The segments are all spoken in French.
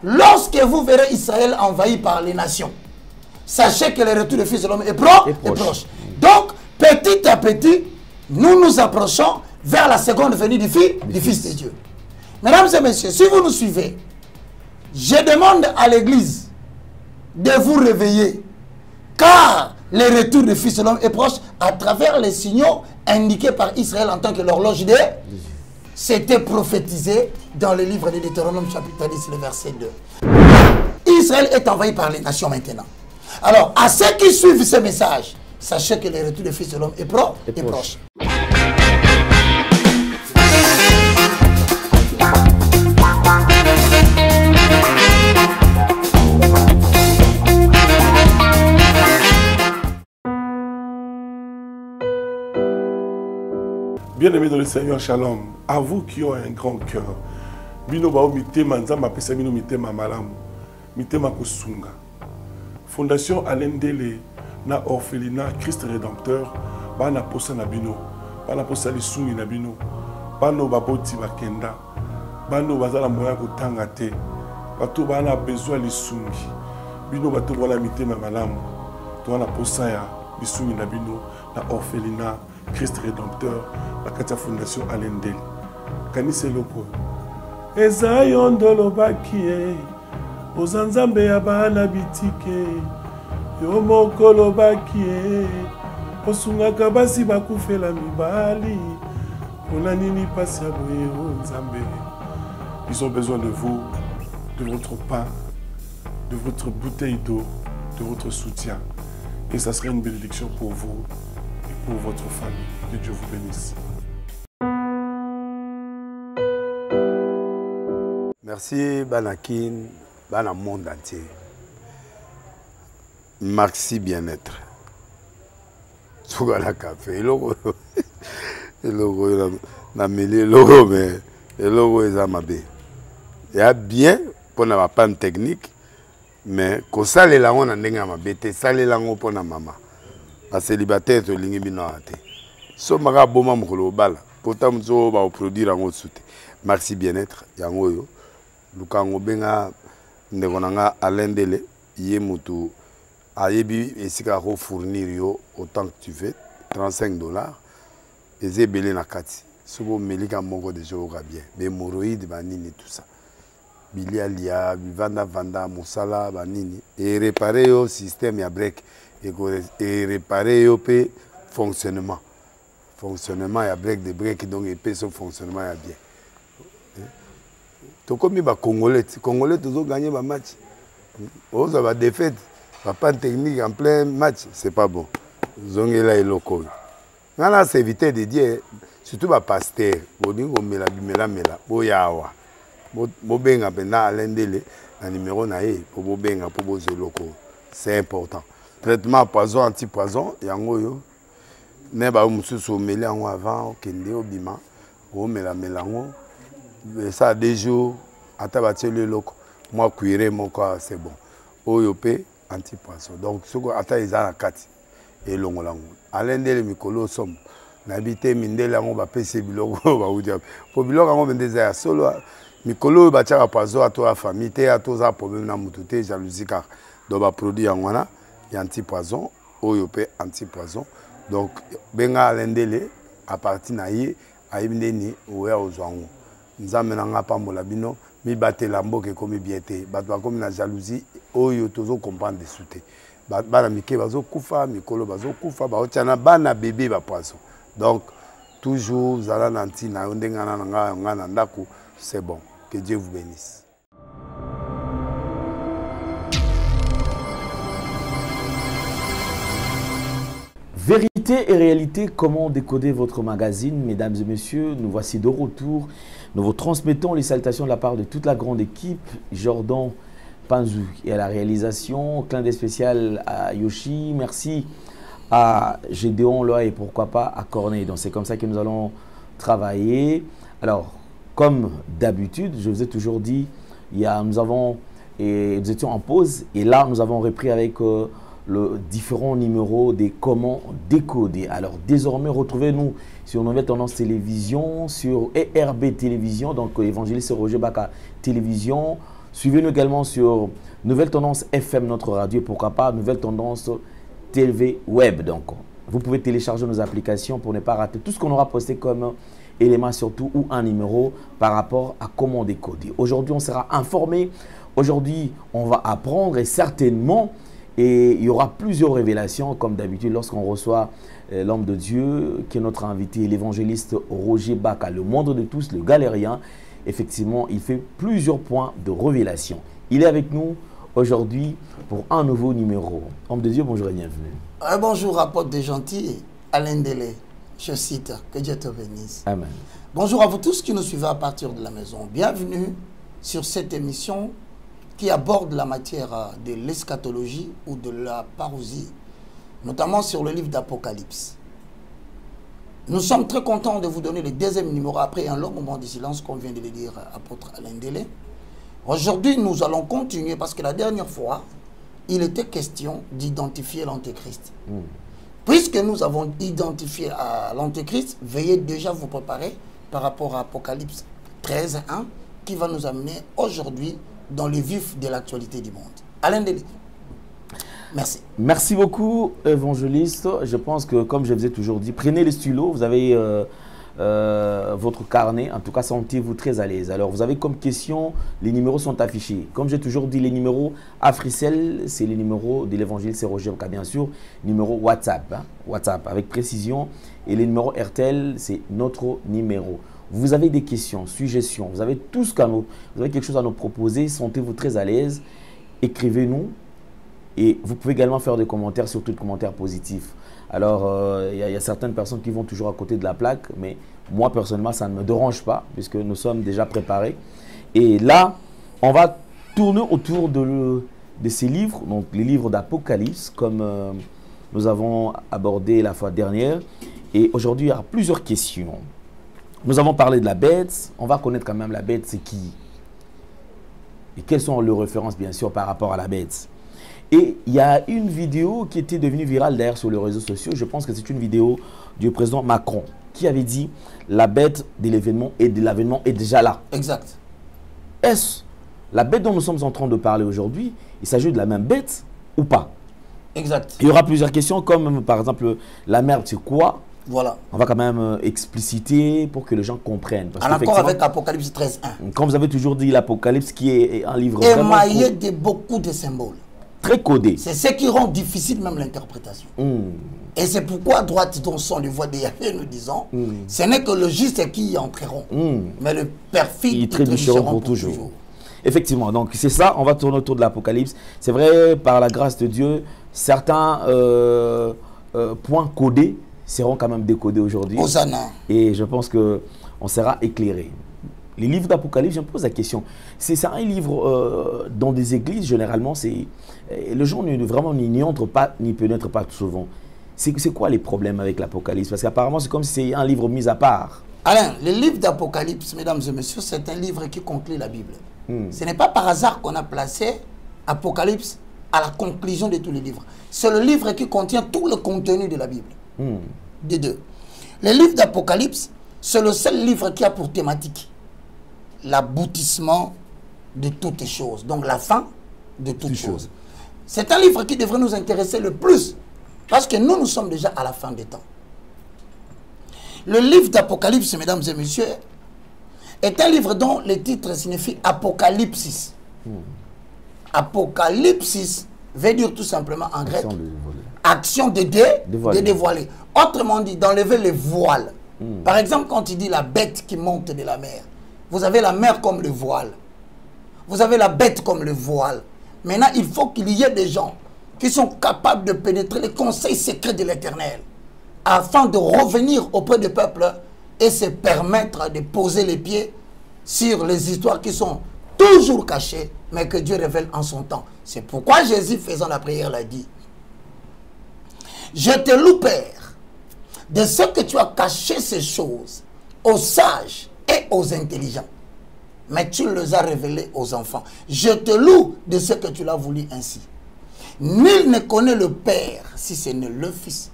lorsque vous verrez Israël envahi par les nations, sachez que le retour du Fils de l'homme est proche. Donc, petit à petit, nous nous approchons vers la seconde venue du Fils de Dieu. Mesdames et messieurs, si vous nous suivez, je demande à l'Église de vous réveiller, car le retour du Fils de l'homme est proche à travers les signaux indiqués par Israël en tant que l'horloge de... C'était prophétisé dans le livre de Deutéronome chapitre 10, le verset 2. Israël est envahi par les nations maintenant. Alors, à ceux qui suivent ce message, sachez que le retour du Fils de l'homme est proche. Bien-aimés dans le Seigneur, shalom. À vous qui ont un grand cœur, bino bao mitema nzamba pesa bino mitema malamu, mitema kusunga. Fondation Alendele na orphelinat Christ Rédempteur, bana posa na bino, bana posa lisungi na bino, bano baboti bakenda, bano bazala moya kotanga te, bato bana besoin lisungi, bino bato wala mitema malamu, to wana posa ya lisungi na bino na orphelinat Christ Rédempteur, la Katia Fondation Alendele. Kanise loko. Eza yondolo bakie, ozanzambe ya bana bitike, yo mokolo bakie, osungaka basi bakufela mibali, pona nini pasi ya boye o nzambe. Ils ont besoin de vous, de votre pain, de votre bouteille d'eau, de votre soutien. Et ça serait une bénédiction pour vous. Pour votre famille. Que Dieu vous bénisse. Merci Banakin, Bana monde entier. Merci bien-être. Sougala café, logo na mêlé logo mais logo est amabé. Il y a bien pour na panne technique mais ko sale la on ndenga mabete sale la ngo pona mama. A célibataire to lingi bino ate so maga boma mukolo bala potam zo ba produire en soute merci bien-être yango yo lukango benga ndekonanga Alendele ye mutu ayebi esika ko fournir yo autant que tu veux $35 ezebele na kati sobo melika moko de jour bien be moroïde banini tout ça bilia lia vanda musala banini et réparer yo système ya break et réparer le fonctionnement. Fonctionnement, il y a break de break, donc il peut son fonctionnement bien. Tout comme les Congolais, toujours gagné le match. Ils ont des défaites, pas de technique en plein match, c'est pas bon. Ils ont là et local. Là, c'est éviter de dire, surtout les pasteurs, ils ont mela, boyawa. Bobenga pena Alendele, un numéro naé, pour bobenga, pour bozer local. C'est important. Traitement poison, anti-poison, yango yo. Ne ba mususu meli yango avant, kende obima, o mela melango. Ça a des jours, ata batie le loko. Moi cuire mon corps, c'est bon. Oyo pe anti-poison. Donc soko ata izana kati et longolango. Alendele mikolo som. Nabite mindele yango ba pese biloko ba udia. Po biloko yango bendeza ya solo mikolo ba tchaka poison ato la famille te ato za problème na mutute jalousie car do ba produit yango na anti-poison, oyopé anti-poison. Donc, benga Alendele, à partir naïe, aïbneni, oué aux ouangou. Nous amenons pas mon labino, mi batte lambo que comme biété, batwa comme la jalousie, oyo tozo comprendre des soutés. Bana mike bazo kufa, mikolo bazo kufa, ba otiana bana bébé ba poisson. Donc, toujours, zala nanti na ondenga na ndako, c'est bon. Que Dieu vous bénisse. Vérité et réalité, comment décoder votre magazine, mesdames et messieurs, nous voici de retour. Nous vous transmettons les salutations de la part de toute la grande équipe, Jordan Panzou et à la réalisation, clin d'œil spécial à Yoshi, merci à Gédéon Loa et pourquoi pas à Corneille. Donc c'est comme ça que nous allons travailler. Alors, comme d'habitude, je vous ai toujours dit, nous étions en pause et là nous avons repris avec le différents numéros des comment décoder. Alors désormais, retrouvez-nous sur Nouvelle Tendance Télévision, sur ERB Télévision, donc Évangéliste Roger Baka Télévision, Suivez-nous également sur Nouvelle Tendance FM, notre radio, et pourquoi pas Nouvelle Tendance TV Web. Donc, vous pouvez télécharger nos applications pour ne pas rater tout ce qu'on aura posté comme élément surtout ou un numéro par rapport à comment décoder. Aujourd'hui, on sera informé. Aujourd'hui, on va apprendre et certainement, et il y aura plusieurs révélations comme d'habitude lorsqu'on reçoit l'homme de Dieu qui est notre invité, l'évangéliste Roger Baka, le moindre de tous, le galérien. Effectivement, il fait plusieurs points de révélation. Il est avec nous aujourd'hui pour un nouveau numéro. Homme de Dieu, bonjour et bienvenue. Bonjour, apôtre des gentils, Alain Delay. Je cite, que Dieu te bénisse. Amen. Bonjour à vous tous qui nous suivez à partir de la maison. Bienvenue sur cette émission qui aborde la matière de l'eschatologie ou de la parousie, notamment sur le livre d'Apocalypse. Nous sommes très contents de vous donner le deuxième numéro après un long moment de silence, comme vient de le dire apôtre Alain Delay. Aujourd'hui, nous allons continuer parce que la dernière fois, il était question d'identifier l'Antéchrist. Puisque nous avons identifié l'Antéchrist, veuillez déjà vous préparer par rapport à Apocalypse 13:1 qui va nous amener aujourd'hui dans le vif de l'actualité du monde. Alain Delay. Merci. Merci beaucoup, évangéliste. Je pense que, comme je vous ai toujours dit, prenez les stylos, vous avez votre carnet. En tout cas, sentez-vous très à l'aise. Alors, vous avez comme question, les numéros sont affichés. Comme j'ai toujours dit, les numéros Africell, c'est les numéros de l'évangile, c'est Roger Baka, bien sûr. Numéro WhatsApp, hein, WhatsApp avec précision. Et les numéros RTL, c'est notre numéro. Vous avez des questions, suggestions, vous avez tout ce qu'à nous, vous avez quelque chose à nous proposer, sentez-vous très à l'aise, écrivez-nous. Et vous pouvez également faire des commentaires, surtout des commentaires positifs. Alors, il y a certaines personnes qui vont toujours à côté de la plaque, mais moi, personnellement, ça ne me dérange pas, puisque nous sommes déjà préparés. Et là, on va tourner autour de ces livres, donc les livres d'Apocalypse, comme nous avons abordé la fois dernière. Et aujourd'hui, il y aura plusieurs questions. Nous avons parlé de la bête. On va connaître quand même la bête, c'est qui? Et quelles sont les références, bien sûr, par rapport à la bête? Et il y a une vidéo qui était devenue virale d'ailleurs sur les réseaux sociaux. Je pense que c'est une vidéo du président Macron qui avait dit la bête de l'événement et de l'avènement est déjà là. Exact. Est-ce la bête dont nous sommes en train de parler aujourd'hui, il s'agit de la même bête ou pas? Exact. Il y aura plusieurs questions comme par exemple la merde c'est quoi? Voilà. On va quand même expliciter pour que les gens comprennent. En accord avec Apocalypse 13:1. Comme vous avez toujours dit, l'Apocalypse qui est un livre émaillé de beaucoup de symboles. Très codé. C'est ce qui rend difficile même l'interprétation. Et c'est pourquoi, droite dont sont les voix de Yahvé, nous disons, ce n'est que le juste qui y entreront. Mais le perfide, ils trébucheront pour toujours. Effectivement, donc c'est ça, on va tourner autour de l'Apocalypse. C'est vrai, par la grâce de Dieu, certains points codés seront quand même décodés aujourd'hui. Hosanna. Et je pense qu'on sera éclairé. Les livres d'Apocalypse, je me pose la question. C'est un livre dans des églises, généralement, les gens n'y entrent pas, n'y pénètrent pas souvent. C'est quoi les problèmes avec l'Apocalypse? Parce qu'apparemment, c'est comme si c'est un livre mis à part. Alain, le livre d'Apocalypse, mesdames et messieurs, c'est un livre qui conclut la Bible. Ce n'est pas par hasard qu'on a placé Apocalypse à la conclusion de tous les livres. C'est le livre qui contient tout le contenu de la Bible. Des deux. Le livre d'Apocalypse, c'est le seul livre qui a pour thématique l'aboutissement de toutes choses. Donc la fin de toutes choses. C'est un livre qui devrait nous intéresser le plus. Parce que nous sommes déjà à la fin des temps. Le livre d'Apocalypse, mesdames et messieurs, est un livre dont le titre signifie Apocalypsis. Apocalypsis veut dire tout simplement en grec action de dévoiler. Autrement dit, d'enlever les voiles. Par exemple, quand il dit la bête qui monte de la mer, vous avez la mer comme le voile. Vous avez la bête comme le voile. Maintenant, il faut qu'il y ait des gens qui sont capables de pénétrer les conseils secrets de l'Éternel afin de revenir auprès du peuple et se permettre de poser les pieds sur les histoires qui sont toujours cachées, mais que Dieu révèle en son temps. C'est pourquoi Jésus, faisant la prière, l'a dit: je te loue, Père, de ce que tu as caché ces choses aux sages et aux intelligents, mais tu les as révélées aux enfants. Je te loue de ce que tu l'as voulu ainsi. Nul ne connaît le Père si ce n'est le Fils.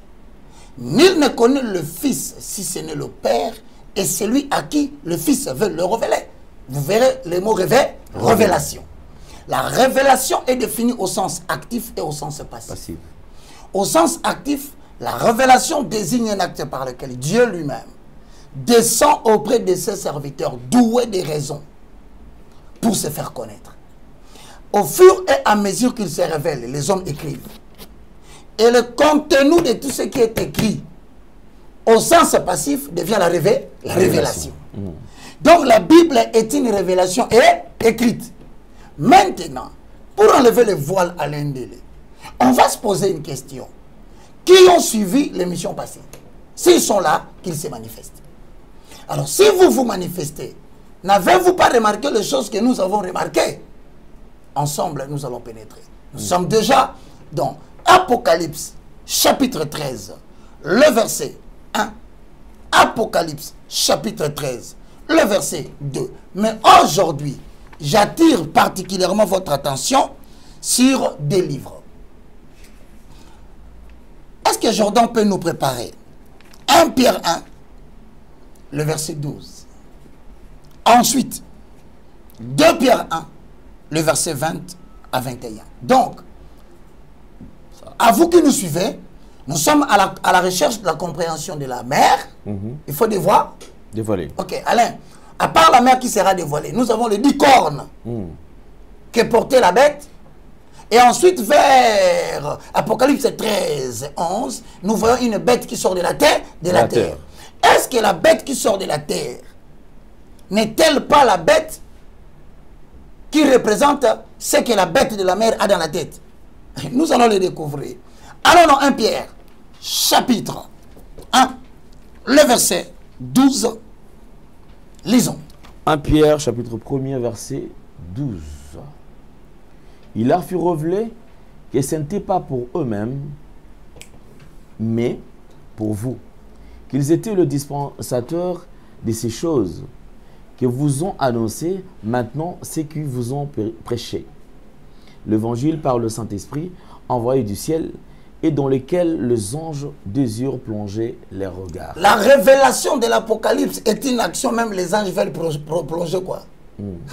Nul ne connaît le Fils si ce n'est le Père et et celui à qui le Fils veut le révéler. Vous verrez le mot révélation. La révélation est définie au sens actif et au sens passif. Au sens actif, la révélation désigne un acte par lequel Dieu lui-même descend auprès de ses serviteurs doués des raisons pour se faire connaître. Au fur et à mesure qu'ils se révèlent, les hommes écrivent. Et le contenu de tout ce qui est écrit au sens passif devient la révélation. Donc la Bible est une révélation écrite. Maintenant, pour enlever le voile à l'indélé, on va se poser une question. Qui ont suivi l'émission passée? S'ils sont là, qu'ils se manifestent. Alors si vous vous manifestez, n'avez-vous pas remarqué les choses que nous avons remarquées? Ensemble, nous allons pénétrer. Nous sommes déjà dans Apocalypse, chapitre 13, le verset 1. Apocalypse, chapitre 13, le verset 2. Mais aujourd'hui, j'attire particulièrement votre attention sur des livres. Est-ce que Jordan peut nous préparer 1 Pierre 1, le verset 12. Ensuite, 2 Pierre 1, le verset 20 à 21. Donc, à vous qui nous suivez, nous sommes à la recherche de la compréhension de la mer. Il faut dévoiler. Ok, Alain, à part la mer qui sera dévoilée, nous avons les 10 cornes que portait la bête. Et ensuite, vers Apocalypse 13, 11, nous voyons une bête qui sort de la terre. Est-ce que la bête qui sort de la terre n'est-elle pas la bête qui représente ce que la bête de la mer a dans la tête? Nous allons le découvrir. Allons dans 1 Pierre, chapitre 1, le verset 12. Lisons. 1 Pierre, chapitre 1er, verset 12. Il leur fut révélé que ce n'était pas pour eux-mêmes, mais pour vous, qu'ils étaient le dispensateur de ces choses que vous ont annoncées maintenant ceux qui vous ont prêché. L'évangile par le Saint-Esprit envoyé du ciel et dans lequel les anges désirent plonger leurs regards. La révélation de l'Apocalypse est une action, même les anges veulent plonger quoi.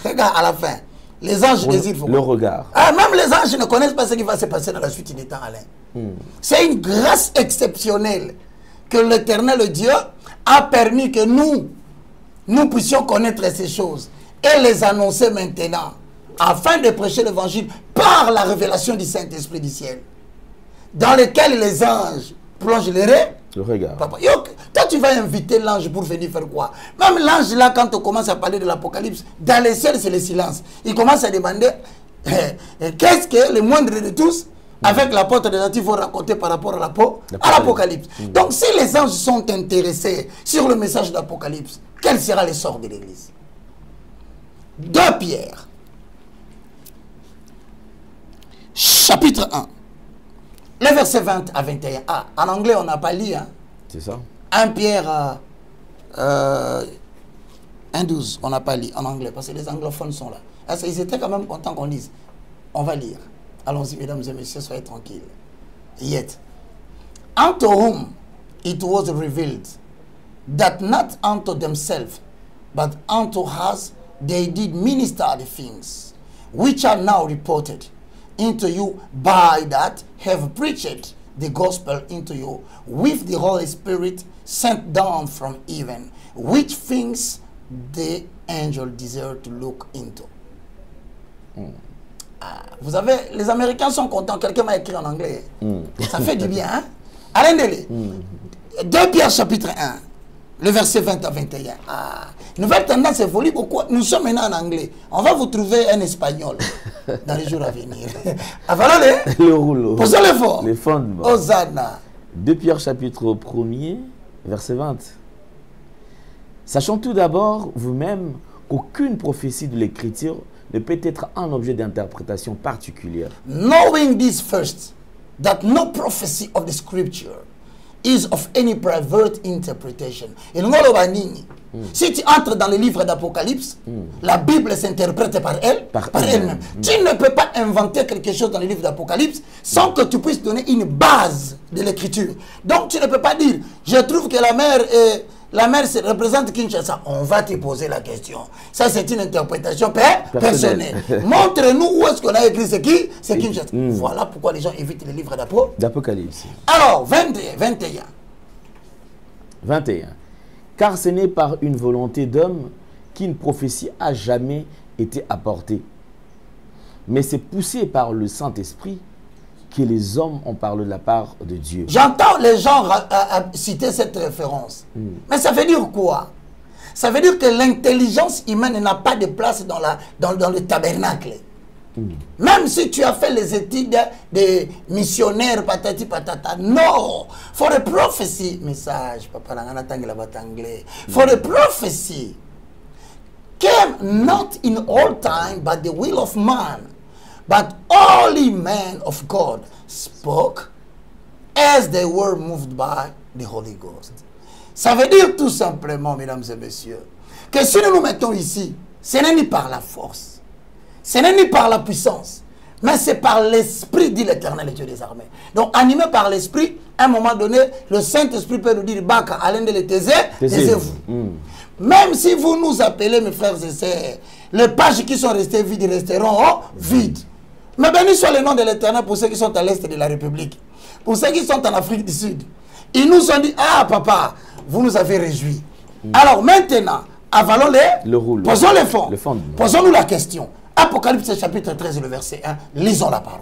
Regarde à la fin. Les anges désirent le regard. Ah, même les anges ne connaissent pas ce qui va se passer dans la suite des temps, Alain. C'est une grâce exceptionnelle que l'Éternel Dieu a permis que nous puissions connaître ces choses et les annoncer maintenant, afin de prêcher l'évangile par la révélation du Saint-Esprit du ciel, dans lequel les anges plongent le regard. Papa, toi, tu vas inviter l'ange pour venir faire quoi? Même l'ange, là, quand on commence à parler de l'Apocalypse, dans les ciels, c'est le silence. Il commence à demander qu'est-ce que le moindre de tous, avec l'apôtre des natifs, vont raconter par rapport à l'Apocalypse. Donc, si les anges sont intéressés sur le message d'Apocalypse, quel sera le sort de l'Église? 2 Pierre, chapitre 1, le verset 20 à 21. Ah, en anglais, on n'a pas lu. Hein? C'est ça. 1 Pierre 1, 12, on n'a pas lu en anglais, parce que les anglophones sont là. Alors, ils étaient quand même contents qu'on lise. On va lire. Allons-y, mesdames et messieurs, soyez tranquilles. Yet, unto whom it was revealed, that not unto themselves, but unto us they did minister the things, which are now reported into you by that have preached the gospel into you with the Holy Spirit sent down from heaven, which things the angel desire to look into. Ah, vous avez, les Américains sont contents, quelqu'un m'a écrit en anglais. Ça fait du bien, hein? Alain Délé. 2 Pierre chapitre 1, le verset 20 à 21. Ah, nouvelle tendance évolue beaucoup. Nous sommes maintenant en anglais. On va vous trouver un espagnol dans les jours à venir. Avalez le rouleau. Posez l'effort. Les fondements. Hosanna. 2 Pierre chapitre 1er, verset 20. Sachant tout d'abord vous-même qu'aucune prophétie de l'Écriture ne peut être un objet d'interprétation particulière. Knowing this first, that no prophecy of the Scripture is of any private interpretation. Et nous si tu entres dans le livre d'Apocalypse, la Bible s'interprète par elle-même. Tu ne peux pas inventer quelque chose dans le livre d'Apocalypse sans que tu puisses donner une base de l'écriture. Donc tu ne peux pas dire, je trouve que la mer la mer représente Kinshasa. On va te poser la question. Ça, c'est une interprétation personnelle. Montre-nous où est-ce qu'on a écrit c'est qui? C'est Kinshasa. Voilà pourquoi les gens évitent les livres d'Apocalypse. Alors, 21. Car ce n'est par une volonté d'homme qu'une prophétie a jamais été apportée, mais c'est poussé par le Saint-Esprit que les hommes ont parlé de la part de Dieu. J'entends les gens citer cette référence. Mais ça veut dire quoi? Ça veut dire que l'intelligence humaine n'a pas de place dans le tabernacle. Même si tu as fait les études des missionnaires, patati patata, no. For a prophecy, message, papa, for a prophecy came not in all time by the will of man, but only men of God spoke as they were moved by the Holy Ghost. Ça veut dire tout simplement, mesdames et messieurs, que si nous nous mettons ici, ce n'est ni par la force, ce n'est ni par la puissance, mais c'est par l'Esprit, dit l'Éternel, Dieu des armées. Donc, animé par l'Esprit, à un moment donné, le Saint-Esprit peut nous dire, Baka, allez de taisez-vous. Même si vous nous appelez, mes frères et sœurs, les pages qui sont restées vides resteront vides. Mais béni soit le nom de l'Éternel pour ceux qui sont à l'Est de la République, pour ceux qui sont en Afrique du Sud. Ils nous ont dit, ah papa, vous nous avez réjouis. Alors maintenant, avalons le rouleau. Posons le fond. Posons-nous la question. Apocalypse chapitre 13, le verset 1. Lisons la parole.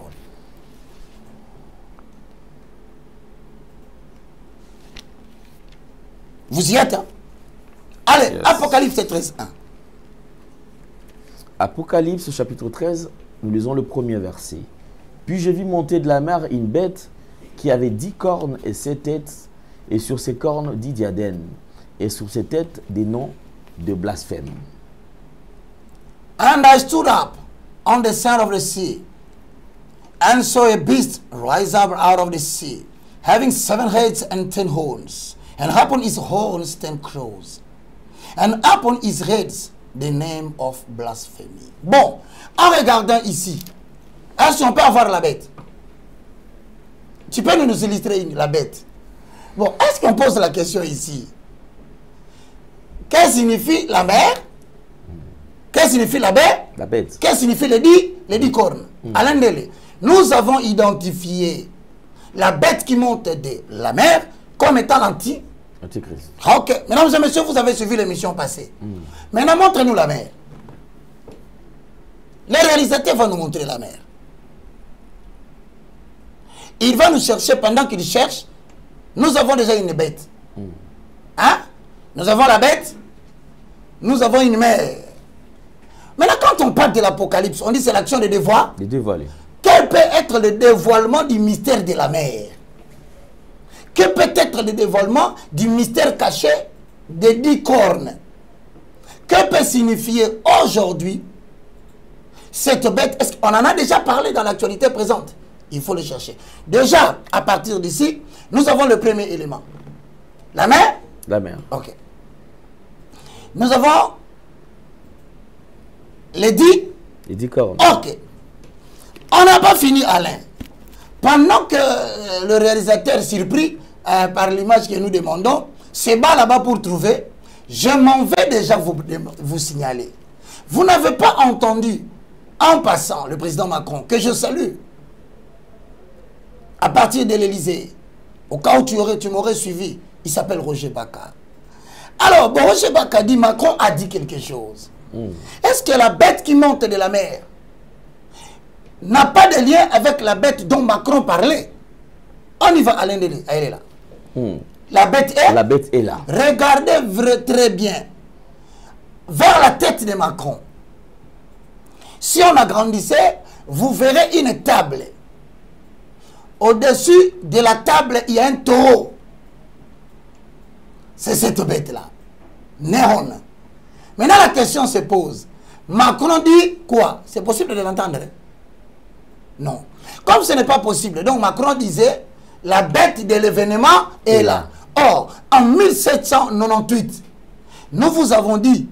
Vous y êtes, hein? Allez, yes. Apocalypse 13, 1. Apocalypse chapitre 13, nous lisons le premier verset. Puis je vis monter de la mer une bête qui avait 10 cornes et 7 têtes, et sur ces cornes 10 diadèmes, et sur ces têtes des noms de blasphème. And I stood up on the sand of the sea, and saw a beast rise up out of the sea, having 7 heads and 10 horns, and upon his horns 10 crowns, and upon his heads the name of blasphemy. Bon, en regardant ici, est-ce qu'on peut avoir la bête? Tu peux nous illustrer la bête? Bon, est-ce qu'on pose la question ici? Qu'est-ce que signifie la mer? Qu'est-ce que signifie la bête? La bête. Qu'est-ce que signifie les 10 cornes? Alain Dele, nous avons identifié la bête qui monte de la mer comme étant l'antichrist. Ok, mesdames et messieurs, vous avez suivi l'émission passée. Maintenant, montrez-nous la mer. Les réalisateurs vont nous montrer la mer. Il va nous chercher pendant qu'il cherche. Nous avons déjà une bête. Hein? Nous avons la bête. Nous avons une mer. Maintenant, quand on parle de l'Apocalypse, on dit c'est l'action de dévoiler. Quel peut être le dévoilement du mystère de la mer? Que peut être le dévoilement du mystère caché des 10 cornes? Que peut signifier aujourd'hui cette bête? Est-ce qu'on en a déjà parlé dans l'actualité présente? Il faut le chercher. Déjà, à partir d'ici, nous avons le premier élément. La mer? La mer. Ok. Nous avons les 10 cornes. Ok. On n'a pas fini, Alain. Pendant que le réalisateur surpris par l'image que nous demandons se bat là-bas pour trouver, je m'en vais déjà vous signaler. Vous n'avez pas entendu, en passant, le président Macron, que je salue, à partir de l'Élysée, au cas où tu m'aurais suivi, il s'appelle Roger Baka. Alors, bon, Roger Baka dit, Macron a dit quelque chose. Est-ce que la bête qui monte de la mer n'a pas de lien avec la bête dont Macron parlait? On y va, Alain Dele, elle est là. La bête est là. Regardez très bien vers la tête de Macron. Si on agrandissait, vous verrez une table. Au-dessus de la table, il y a un taureau. C'est cette bête-là. Néon. Maintenant, la question se pose. Macron dit quoi? C'est possible de l'entendre? Non. Comme ce n'est pas possible, donc Macron disait, la bête de l'événement est là. Or, en 1798, nous vous avons dit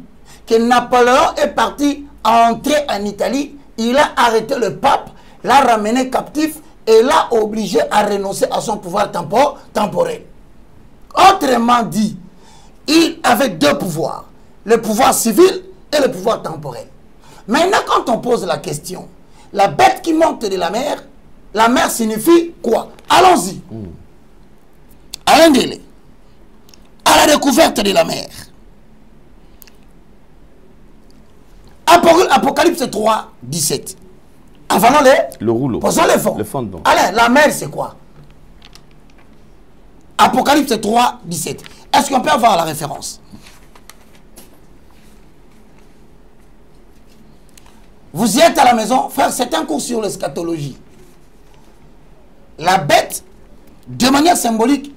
que Napoléon est parti entrer en Italie, il a arrêté le pape, l'a ramené captif et l'a obligé à renoncer à son pouvoir temporel. Autrement dit, il avait deux pouvoirs, le pouvoir civil et le pouvoir temporel. Maintenant, quand on pose la question, la bête qui monte de la mer signifie quoi? Allons-y. Alain Délé, à la découverte de la mer. Apocalypse 3, 17. Avalons le rouleau. Posons les fonds. Le fondement. Alain, la mer, c'est quoi? Apocalypse 3, 17. Est-ce qu'on peut avoir la référence? Vous y êtes à la maison, frère, c'est un cours sur l'eschatologie. La bête, de manière symbolique,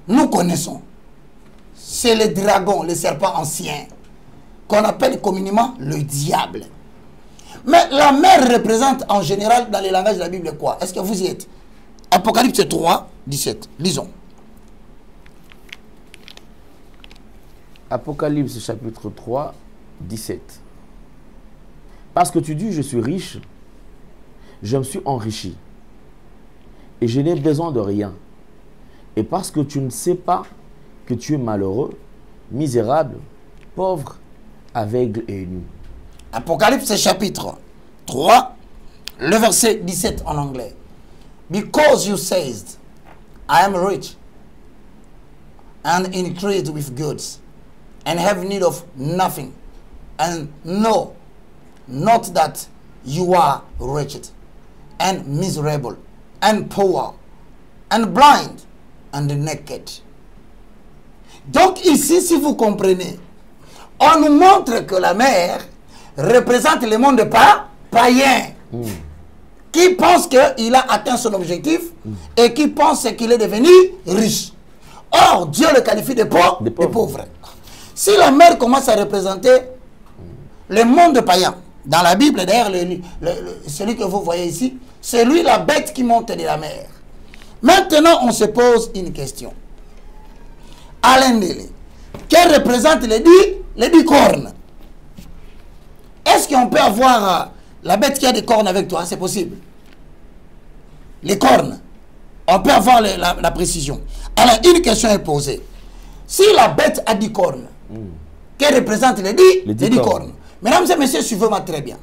nous connaissons. C'est le dragon, le serpent ancien, qu'on appelle communément le diable. Mais la mer représente en général dans les langages de la Bible quoi? Est-ce que vous y êtes? Apocalypse 3, 17. Lisons. Apocalypse chapitre 3, 17. Parce que tu dis, je suis riche, je me suis enrichi, et je n'ai besoin de rien. Et parce que tu ne sais pas que tu es malheureux, misérable, pauvre, aveugle et nu. Apocalypse chapitre 3, le verset 17 en anglais. Because you said, I am rich and increased with goods and have need of nothing, and know not that you are wretched and miserable and poor and blind and naked. Donc ici, si vous comprenez, on nous montre que la mer représente le monde païen qui pense qu'il a atteint son objectif et qui pense qu'il est devenu riche. Or, Dieu le qualifie de pauvre. Si la mer commence à représenter le monde païen, dans la Bible, d'ailleurs, celui que vous voyez ici, c'est lui la bête qui monte de la mer. Maintenant, on se pose une question. Alain Délé, quel représente les 10 cornes? Est-ce qu'on peut avoir la bête qui a des cornes avec toi? C'est possible. Les cornes. On peut avoir la précision. Alors, une question est posée. Si la bête a 10 cornes, qu'elle représente les 10 cornes? Mesdames et messieurs, suivez-moi très bien.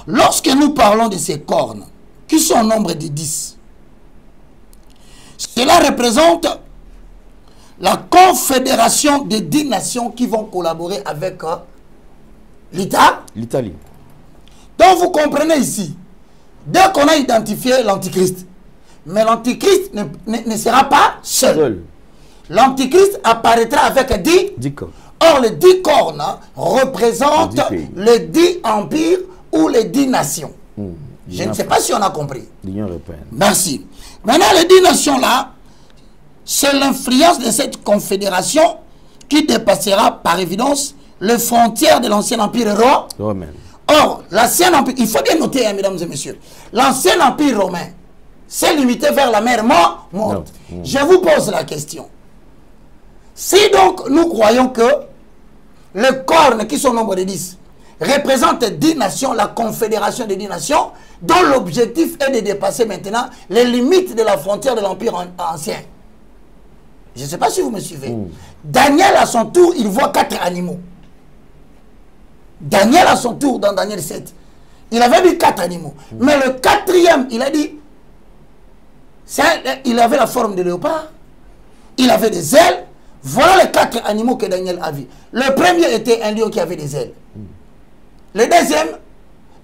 Lorsque nous parlons de ces cornes, qui sont au nombre de 10, cela représente la confédération des 10 nations qui vont collaborer avec l'Italie. Donc vous comprenez ici, dès qu'on a identifié l'Antichrist, mais l'Antichrist ne sera pas seul. L'Antichrist apparaîtra avec 10 cornes. Or, les 10 cornes représentent les 10 empires ou les 10 nations. Je ne sais pas si on a compris. L'Union européenne. Merci. Maintenant, les 10 nations-là, c'est l'influence de cette confédération qui dépassera par évidence les frontières de l'ancien empire romain. Or, l'ancien empire, il faut bien noter, hein, mesdames et messieurs, l'ancien empire romain s'est limité vers la mer morte. Je vous pose la question. Si donc nous croyons que les cornes qui sont au nombre de 10 représentent 10 nations, la confédération des 10 nations, dont l'objectif est de dépasser maintenant les limites de la frontière de l'empire ancien. Je ne sais pas si vous me suivez. Daniel, à son tour, il voit 4 animaux. Daniel, à son tour, dans Daniel 7, il avait vu 4 animaux. Mais le 4e, il a dit, il avait la forme de léopard, il avait des ailes. Voilà les 4 animaux que Daniel a vus. Le premier était un lion qui avait des ailes. Le deuxième,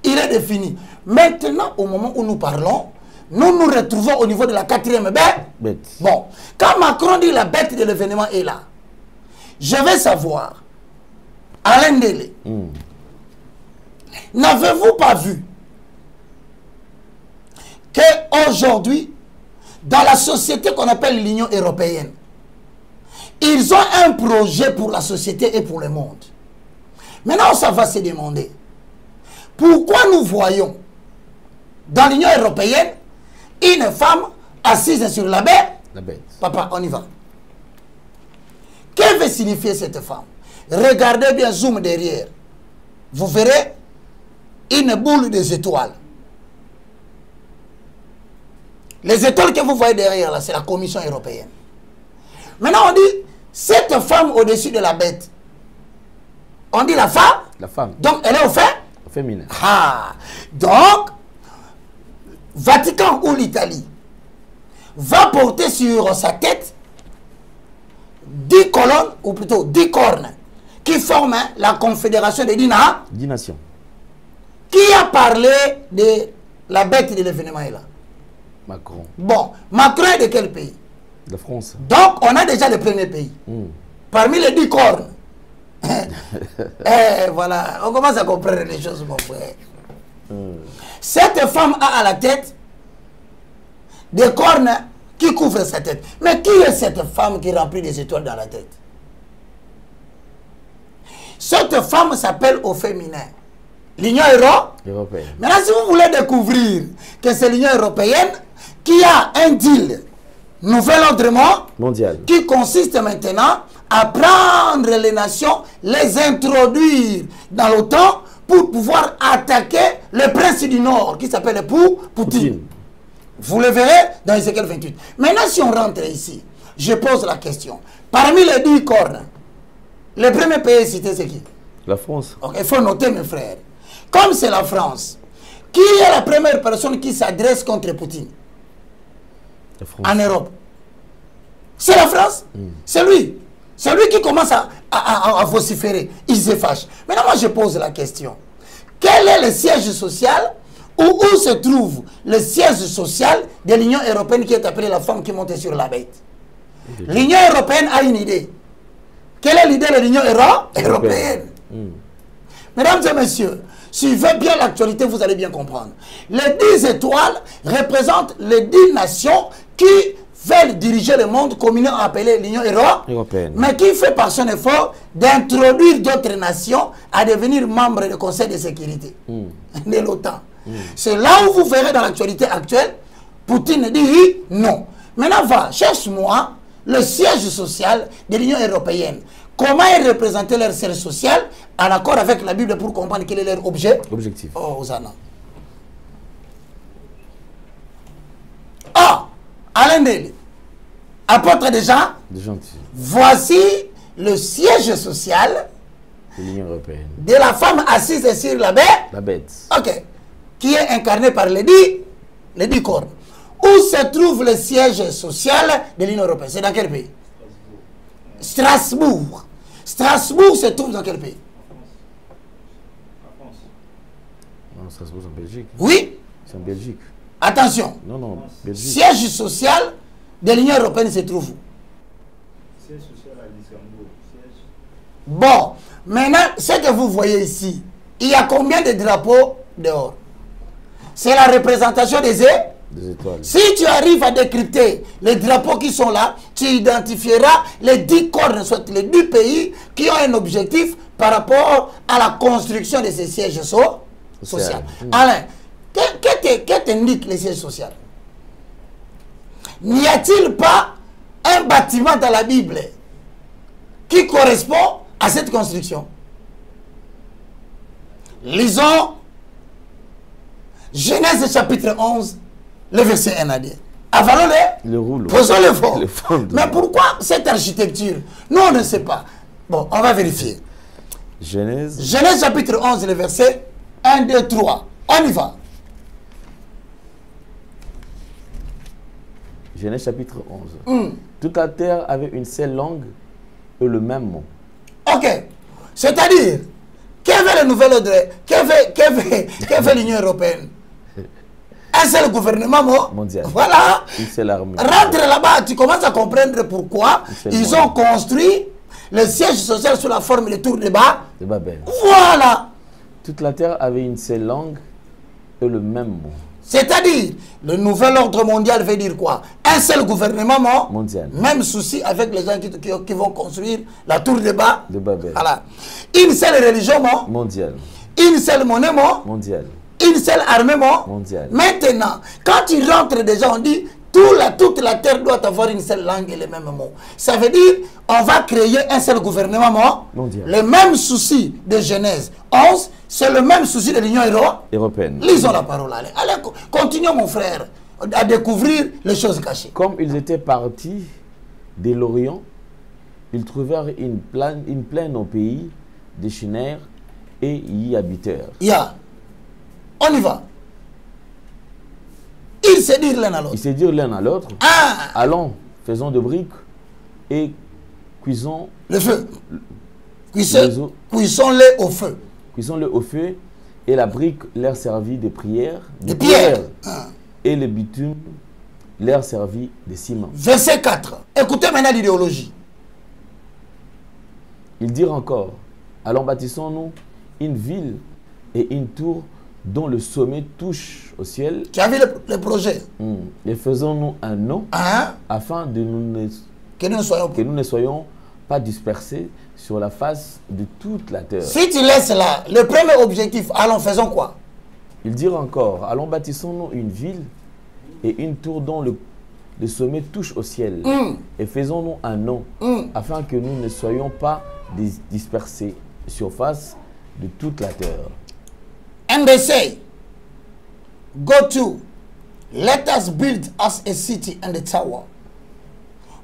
il est défini. Maintenant, au moment où nous parlons, nous nous retrouvons au niveau de la 4e bête. Bon, quand Macron dit la bête de l'événement est là, je vais savoir, Alain Délé, n'avez-vous pas vu qu'aujourd'hui, dans la société qu'on appelle l'Union européenne, ils ont un projet pour la société et pour le monde. Maintenant, ça va se demander, pourquoi nous voyons dans l'Union européenne une femme assise sur la bête? Papa, on y va. Que veut signifier cette femme? Regardez bien, zoom derrière. Vous verrez une boule des étoiles. Les étoiles que vous voyez derrière, là, c'est la Commission européenne. Maintenant, on dit, cette femme au-dessus de la bête. On dit la femme. La femme. Donc, elle est au fait féminin. Ah. Donc, Vatican ou l'Italie va porter sur sa tête 10 colonnes, ou plutôt 10 cornes, qui forment la confédération des 10 nations. Qui a parlé de la bête de l'événement là? Macron. Bon, Macron est de quel pays? De France. Donc, on a déjà le premier pays. Parmi les 10 cornes. Voilà, on commence à comprendre les choses, mon frère. Cette femme a à la tête des cornes qui couvrent sa tête. Mais qui est cette femme qui remplit des étoiles dans la tête? Cette femme s'appelle au féminin l'Union européenne. Maintenant, si vous voulez découvrir que c'est l'Union européenne qui a un deal, nouvel ordre mondial, qui consiste maintenant à prendre les nations, les introduire dans l'OTAN pour pouvoir attaquer le prince du Nord qui s'appelle Poutine. Vous le verrez dans Ézéchiel 28. Maintenant, si on rentre ici, je pose la question. Parmi les 10 cornes, le premier pays cité, c'est qui? La France. Ok, il faut noter, mes frères. Comme c'est la France, qui est la première personne qui s'adresse contre Poutine? La France. En Europe. C'est la France. C'est lui. C'est lui qui commence à vociférer. Il se fâche. Maintenant, moi, je pose la question. Quel est le siège social où se trouve le siège social de l'Union européenne qui est appelée la femme qui monte sur la bête? L'Union européenne a une idée. Quelle est l'idée de l'Union européenne? Mesdames et messieurs, suivez bien l'actualité, vous allez bien comprendre. Les 10 étoiles représentent les 10 nations qui veulent diriger le monde communément appelé l'Union européenne, mais qui fait par son effort d'introduire d'autres nations à devenir membres du Conseil de sécurité de l'OTAN. C'est là où vous verrez dans l'actualité actuelle, Poutine dit non. Maintenant, cherche-moi le siège social de l'Union européenne. Comment est représenté leur siège social en accord avec la Bible pour comprendre quel est leur objectif. Oh, Hosanna. Ah, Alain Deli, apôtre des gens, voici le siège social de l'Union européenne, de la femme assise sur la bête. La bête. Ok. Qui est incarnée par les 10 corps. Où se trouve le siège social de l'Union européenne? C'est dans quel pays? Strasbourg. Strasbourg se trouve dans quel pays? Non, Strasbourg, c'est en Belgique. Oui. C'est en Belgique. Attention. Non, non, Belgique. Siège social de l'Union européenne se trouve où? Siège social à Luxembourg. Bon, maintenant, ce que vous voyez ici, il y a combien de drapeaux dehors? C'est la représentation des étoiles. Si tu arrives à décrypter les drapeaux qui sont là, tu identifieras les 10 cornes, soit les 10 pays qui ont un objectif par rapport à la construction de ces sièges sociaux. Alain, que t'indique les sièges sociaux? N'y a-t-il pas un bâtiment dans la Bible qui correspond à cette construction? Lisons Genèse chapitre 11, le verset 1 à 10. Avalons le rouleau. Posons le fond. Mais pourquoi cette architecture? Nous, on ne sait pas. Bon, on va vérifier. Genèse chapitre 11, le verset 1, 2, 3. On y va. Genèse chapitre 11. Toute la terre avait une seule langue et le même mot. Ok. C'est-à-dire, qu'avait le nouvel ordre? Qu'avait l'Union européenne? Un seul gouvernement mondial. Voilà. Une seule armée. Rentre là-bas, tu commences à comprendre pourquoi ils ont construit le siège social sous la forme de tour de Babel. Voilà. Toute la terre avait une seule langue et le même mot. C'est-à-dire, le nouvel ordre mondial veut dire quoi? Un seul gouvernement mondial. Même souci avec les gens qui vont construire la tour de Babel. Voilà. Une seule religion mondiale. Une seule monnaie mondiale. Une seule armée mondiale. Maintenant, quand tu rentres déjà, on dit toute la terre doit avoir une seule langue et les mêmes mots. Ça veut dire on va créer un seul gouvernement mondial. Le même souci de Genèse 11, c'est le même souci de l'Union européenne. Lisons la parole. Allez, continuons mon frère à découvrir les choses cachées. Comme ils étaient partis de l'Orient, ils trouvèrent une plaine au pays des Shinér et y habitèrent. On y va. Ils se dirent l'un à l'autre. Ils se dirent l'un à l'autre. Ah! Allons, faisons de briques et cuisons le feu. Cuisons-les au feu. Cuisons-les au feu, et la brique leur servit de prière, de pierre. Et le bitume leur servit de ciment. Verset 4. Écoutez maintenant l'idéologie. Ils dirent encore, allons bâtissons-nous une ville et une tour dont le sommet touche au ciel. Tu as vu le projet? Et faisons-nous un nom afin que nous ne soyons pas dispersés sur la face de toute la terre. Si tu laisses là, le premier objectif, allons, faisons quoi? Ils dirent encore, allons bâtissons-nous une ville et une tour dont le sommet touche au ciel. Et faisons-nous un nom afin que nous ne soyons pas dispersés sur face de toute la terre. And they say, go to, let us build us a city and a tower,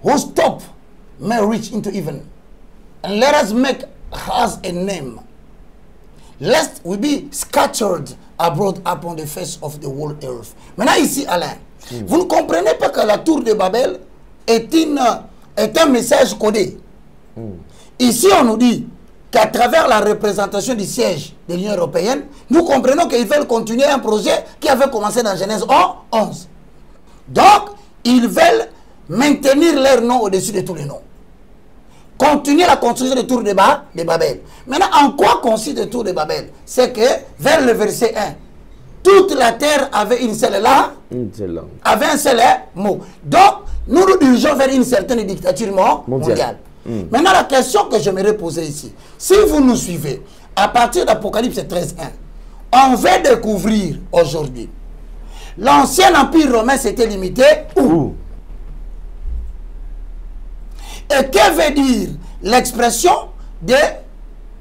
whose top may reach into heaven, and let us make us a name, lest we be scattered abroad upon the face of the whole earth. Maintenant ici, Alain, vous ne comprenez pas que la tour de Babel est un message codé. Ici, on nous dit qu'à travers la représentation du siège de l'Union européenne, nous comprenons qu'ils veulent continuer un projet qui avait commencé dans Genèse 11. Donc, ils veulent maintenir leur nom au-dessus de tous les noms. Continuer la construction de tour de Babel. Maintenant, en quoi consiste le tour de Babel? C'est que, vers le verset 1, toute la terre avait une seule langue, avait un seul mot. Donc, nous nous dirigeons vers une certaine dictature mondiale. Maintenant, la question que j'aimerais poser ici, si vous nous suivez, à partir d'Apocalypse 13.1, on va découvrir aujourd'hui, l'ancien empire romain s'était limité où? Et que veut dire l'expression de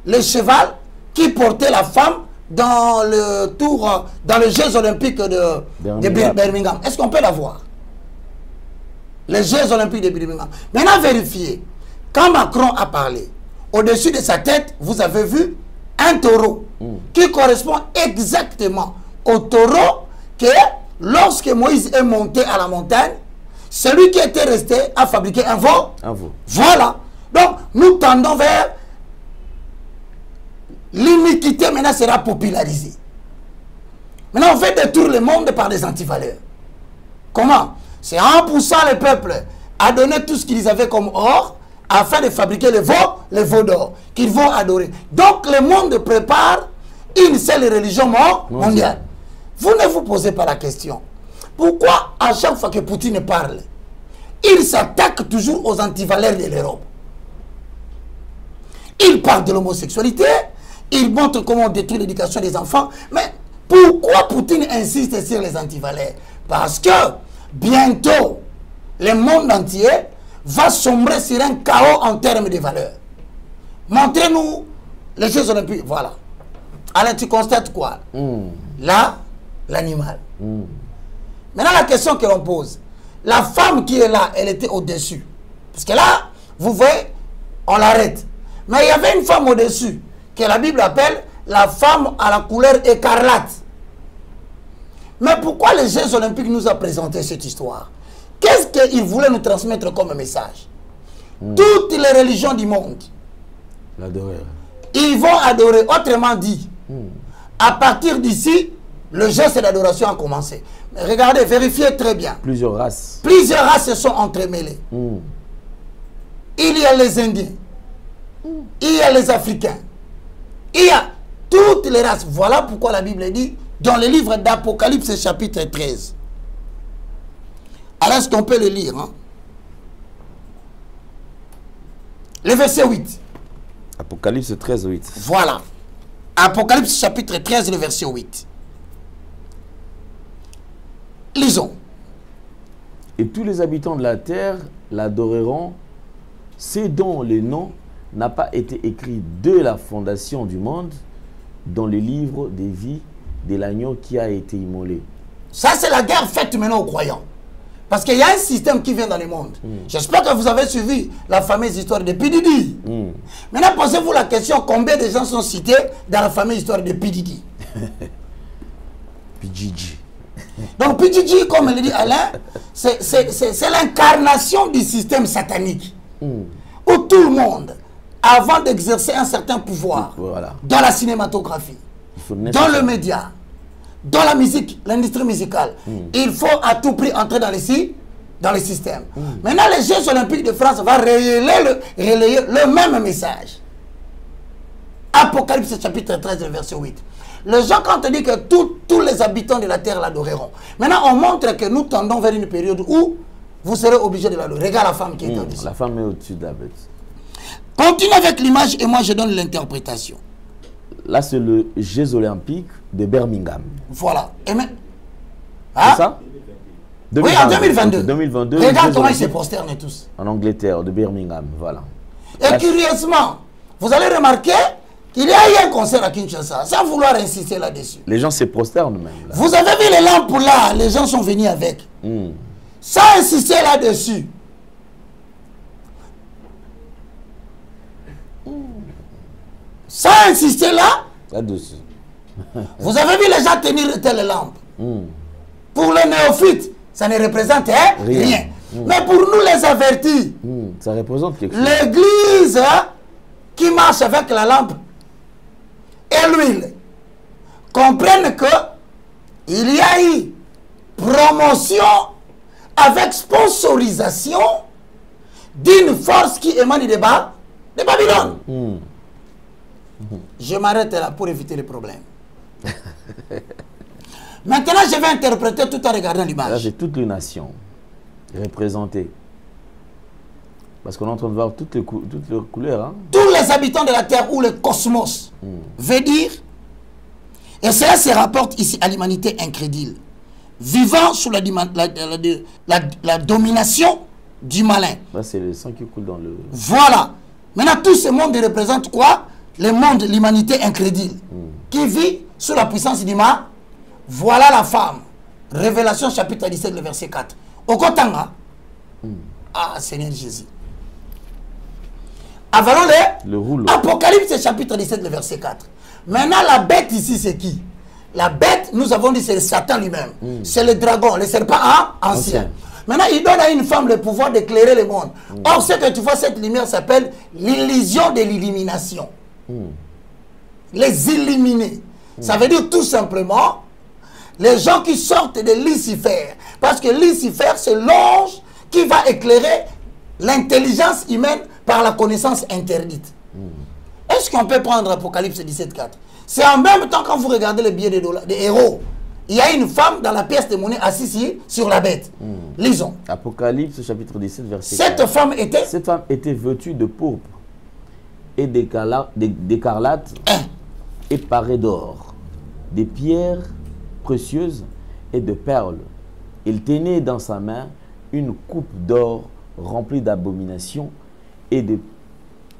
le cheval qui portait la femme dans le tour, dans les Jeux olympiques de Birmingham? Est-ce qu'on peut la voir? Les Jeux olympiques de Birmingham. Maintenant, vérifiez. Quand Macron a parlé, au-dessus de sa tête, vous avez vu un taureau qui correspond exactement au taureau que lorsque Moïse est monté à la montagne, celui qui était resté a fabriqué un veau. Voilà. Donc, nous tendons vers l'iniquité, maintenant sera popularisée. Maintenant, on fait détruire le monde par des antivaleurs. Comment? C'est en poussant le peuple à donner tout ce qu'ils avaient comme or, afin de fabriquer les veaux d'or qu'ils vont adorer. Donc le monde prépare une seule religion mondiale. Vous ne vous posez pas la question. Pourquoi à chaque fois que Poutine parle, il s'attaque toujours aux antivaleurs de l'Europe? Il parle de l'homosexualité, il montre comment on détruit l'éducation des enfants. Mais pourquoi Poutine insiste sur les antivaleurs? Parce que bientôt, le monde entier va sombrer sur un chaos en termes de valeurs. Montrez-nous les Jeux olympiques. Voilà. Alors tu constates quoi? Là, l'animal. Maintenant, la question que l'on pose, la femme qui est là, elle était au-dessus. Parce que là, vous voyez, on l'arrête. Mais il y avait une femme au-dessus, que la Bible appelle la femme à la couleur écarlate. Mais pourquoi les Jeux olympiques nous ont présenté cette histoire? Qu'est-ce qu'ils voulaient nous transmettre comme message? Toutes les religions du monde, ils vont adorer. Autrement dit, à partir d'ici, le geste d'adoration a commencé. Mais regardez, vérifiez très bien. Plusieurs races. Plusieurs races se sont entremêlées. Il y a les Indiens, il y a les Africains, il y a toutes les races. Voilà pourquoi la Bible dit, dans le livre d'Apocalypse chapitre 13, alors est-ce qu'on peut le lire, hein? Le verset 8. Apocalypse 13, 8. Voilà. Apocalypse chapitre 13, le verset 8. Lisons. Et tous les habitants de la terre l'adoreront, c'est dont le nom n'a pas été écrit de la fondation du monde dans le livre des vies de l'agneau qui a été immolé. Ça, c'est la guerre faite maintenant aux croyants. Parce qu'il y a un système qui vient dans le monde. J'espère que vous avez suivi la fameuse histoire de P. Diddy. Maintenant, posez-vous la question, combien de gens sont cités dans la fameuse histoire de P. Diddy? P. Diddy. Donc P. Diddy, comme le dit Alain, c'est l'incarnation du système satanique. Où tout le monde, avant d'exercer un certain pouvoir, dans la cinématographie, dans le média, dans la musique, l'industrie musicale, il faut à tout prix entrer dans le système. Maintenant, les Jeux Olympiques de France vont relayer le même message. Apocalypse chapitre 13, verset 8. Les gens, quand on dit que tous les habitants de la terre l'adoreront, maintenant on montre que nous tendons vers une période où vous serez obligés de l'adorer. Regarde la femme qui est au-dessus. La femme est au-dessus de la bête. Continue avec l'image et moi je donne l'interprétation. Là, c'est le Jeux Olympiques de Birmingham. Voilà. Et mais, c'est ça? 2022. Oui, en 2022. 2022. Regarde comment ils se prosternent tous. En Angleterre, de Birmingham, voilà. Et curieusement, vous allez remarquer qu'il y a eu un concert à Kinshasa, sans vouloir insister là-dessus. Les gens se prosternent même. Là. Vous avez vu les lampes là, les gens sont venus avec. Sans insister là-dessus. Sans insister là-dessus. Vous avez vu les gens tenir telles lampes. Pour les néophytes, ça ne représente rien. Mais pour nous les avertis, ça représente quelque chose. L'église qui marche avec la lampe et l'huile comprennent que il y a eu promotion avec sponsorisation d'une force qui émane de Babylone. Je m'arrête là pour éviter les problèmes. Maintenant, je vais interpréter tout en regardant l'image. Là, c'est toutes les nations représentées. Parce qu'on est en train de voir toutes les couleurs. Hein? Tous les habitants de la Terre ou le cosmos veut dire, et cela se rapporte ici à l'humanité incrédule, vivant sous la domination du malin. Là, c'est le sang qui coule dans le... Voilà. Maintenant, tout ce monde représente quoi? Le monde, l'humanité incrédule, qui vit sous la puissance du mal. Voilà la femme. Révélation chapitre 17, le verset 4. Okotanga. Ah, Seigneur Jésus. Avalons le rouleau. Apocalypse chapitre 17, le verset 4. Maintenant, la bête ici, c'est qui? La bête, nous avons dit, c'est Satan lui-même. C'est le dragon, le serpent ancien. Maintenant, il donne à une femme le pouvoir d'éclairer le monde. Or, ce que tu vois, cette lumière s'appelle l'illusion de l'illumination. Les illuminer. Ça veut dire tout simplement les gens qui sortent de Lucifer. Parce que Lucifer, c'est l'ange qui va éclairer l'intelligence humaine par la connaissance interdite. Est-ce qu'on peut prendre Apocalypse 17.4? C'est en même temps quand vous regardez les billets des héros. Il y a une femme dans la pièce de monnaie assise sur la bête. Lisons. Apocalypse chapitre 17 verset 4. Cette femme était vêtue de pourpre et d'écarlate et parée d'or, des pierres précieuses et de perles. Elle tenait dans sa main une coupe d'or remplie d'abominations et des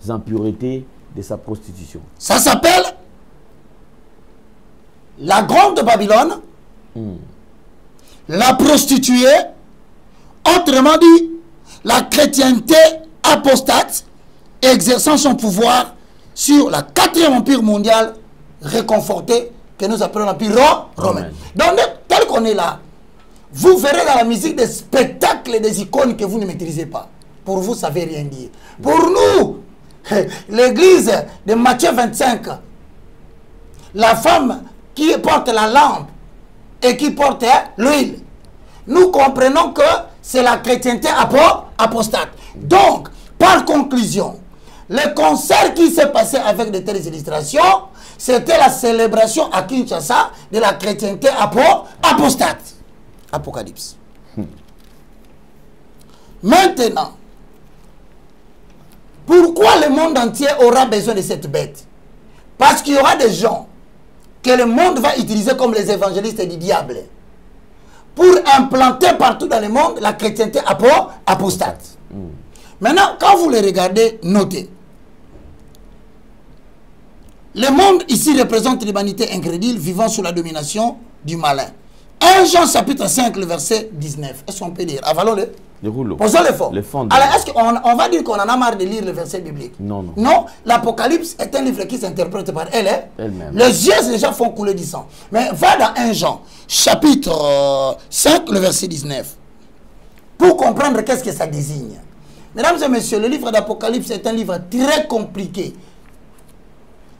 impuretés de sa prostitution. Ça s'appelle la grande Babylone, la prostituée, autrement dit, la chrétienté apostate, exerçant son pouvoir sur la 4e empire mondial réconforté que nous appelons l'empire romain. Donc, tel qu'on est là, vous verrez dans la musique des spectacles et des icônes que vous ne maîtrisez pas. Pour vous, ça ne veut rien dire. Pour nous, l'église de Matthieu 25, la femme qui porte la lampe et qui porte l'huile, nous comprenons que c'est la chrétienté apostate. Donc, par conclusion, le concert qui s'est passé avec de telles illustrations, c'était la célébration à Kinshasa de la chrétienté apostate. Apocalypse. Maintenant, pourquoi le monde entier aura besoin de cette bête? Parce qu'il y aura des gens que le monde va utiliser comme les évangélistes du diable pour implanter partout dans le monde la chrétienté apostate. Maintenant, quand vous les regardez, notez. Le monde ici représente l'humanité incrédule vivant sous la domination du malin. 1 Jean chapitre 5, le verset 19. Est-ce qu'on peut lire? Avalons-le. Le rouleau. Posons l'effort. Le fond. Alors, est-ce qu'on va dire qu'on en a marre de lire le verset biblique? Non, non. Non, l'Apocalypse est un livre qui s'interprète par elle-même. Les yeux déjà font couler du sang. Mais va dans 1 Jean, chapitre 5, le verset 19. Pour comprendre qu'est-ce que ça désigne. Mesdames et messieurs, le livre d'Apocalypse est un livre très compliqué.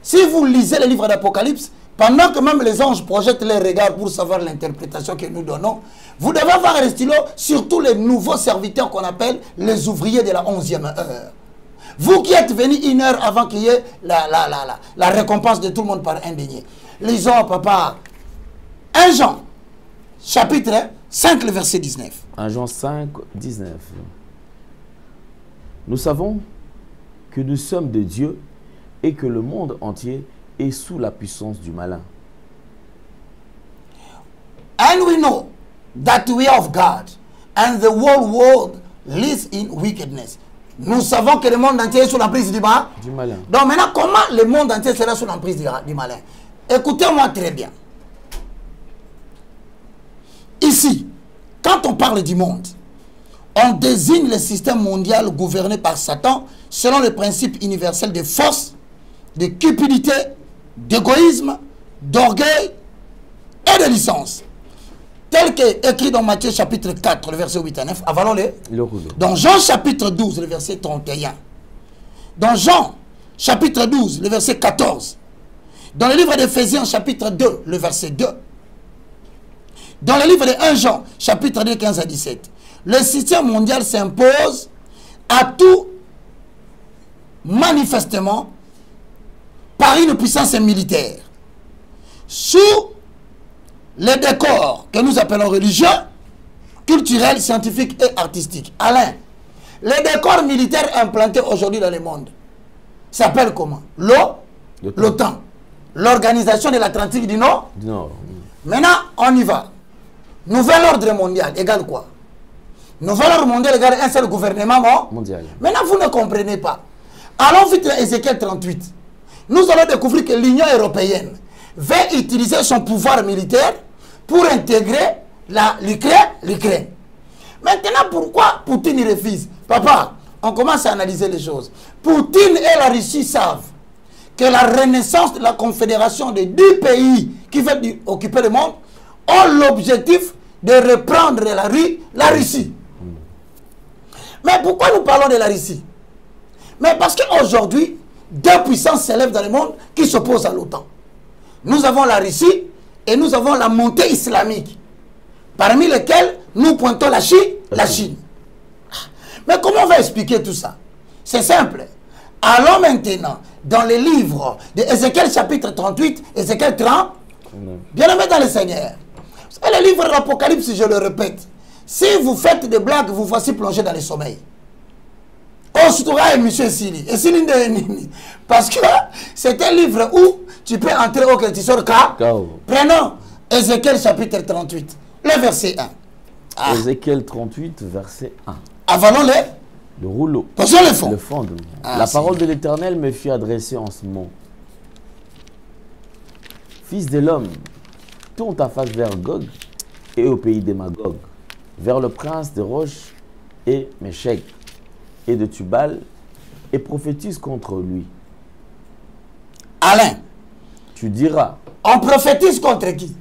Si vous lisez le livre d'Apocalypse, pendant que même les anges projettent leurs regards pour savoir l'interprétation que nous donnons, vous devez avoir un stylo sur tous les nouveaux serviteurs qu'on appelle les ouvriers de la 11e heure. Vous qui êtes venus 1 heure avant qu'il y ait la récompense de tout le monde par un denier. Lisons, papa, 1 Jean, chapitre 5, le verset 19. 1 Jean 5, 19. Nous savons que nous sommes de Dieu et que le monde entier est sous la puissance du malin. And we know that we are of God and the whole world lives in wickedness. Nous savons que le monde entier est sous l'emprise du malin. Donc maintenant, comment le monde entier sera sous l'emprise du malin? Écoutez-moi très bien. Ici, quand on parle du monde, on désigne le système mondial gouverné par Satan selon le principe universel de force, de cupidité, d'égoïsme, d'orgueil et de licence. Tel qu'écrit dans Matthieu chapitre 4, le verset 8 à 9. Avalons-le. Dans Jean chapitre 12, le verset 31. Dans Jean chapitre 12, le verset 14. Dans le livre d'Éphésiens chapitre 2, le verset 2. Dans le livre de 1 Jean chapitre 2, 15 à 17. Le système mondial s'impose à tout manifestement par une puissance militaire sous les décors que nous appelons religieux, culturels, scientifiques et artistiques. Alain, les décors militaires implantés aujourd'hui dans le monde s'appellent comment? L'OTAN, l'Organisation de l'Atlantique du Nord. Maintenant, on y va. Nouvel ordre mondial égale quoi? Nouvel ordre mondial égale un seul gouvernement mondial. Maintenant, vous ne comprenez pas. Allons vite à Ézéchiel 38. Nous allons découvrir que l'Union européenne va utiliser son pouvoir militaire pour intégrer l'Ukraine. Maintenant, pourquoi Poutine refuse? Papa, on commence à analyser les choses. Poutine et la Russie savent que la renaissance de la confédération des 10 pays qui veulent occuper le monde ont l'objectif de reprendre la Russie. Mais pourquoi nous parlons de la Russie? Mais parce qu'aujourd'hui, deux puissances s'élèvent dans le monde qui s'opposent à l'OTAN. Nous avons la Russie et nous avons la montée islamique, parmi lesquelles nous pointons la Chine. Mais comment on va expliquer tout ça? C'est simple. Allons maintenant dans les livres d'Ézéchiel chapitre 38, Ézéchiel 30, bien-aimés dans le Seigneur. C'est le livre de l'Apocalypse, je le répète. Si vous faites des blagues, vous voici plongé dans le sommeil. On se trouvera monsieur Sili. Et Sili de parce que c'est un livre où tu peux entrer au tu sors Prenons Ézéchiel chapitre 38, le verset 1. Ézéchiel 38, verset 1. Avalons-le. Le rouleau. Posons le fond. Le fond. La parole de l'Éternel me fut adressée en ce mot. Fils de l'homme, tourne ta face vers Gog et au pays des Magog, vers le prince de Roche et Méchec et de Tubal, et prophétise contre lui. Alain, tu diras. On prophétise contre qui?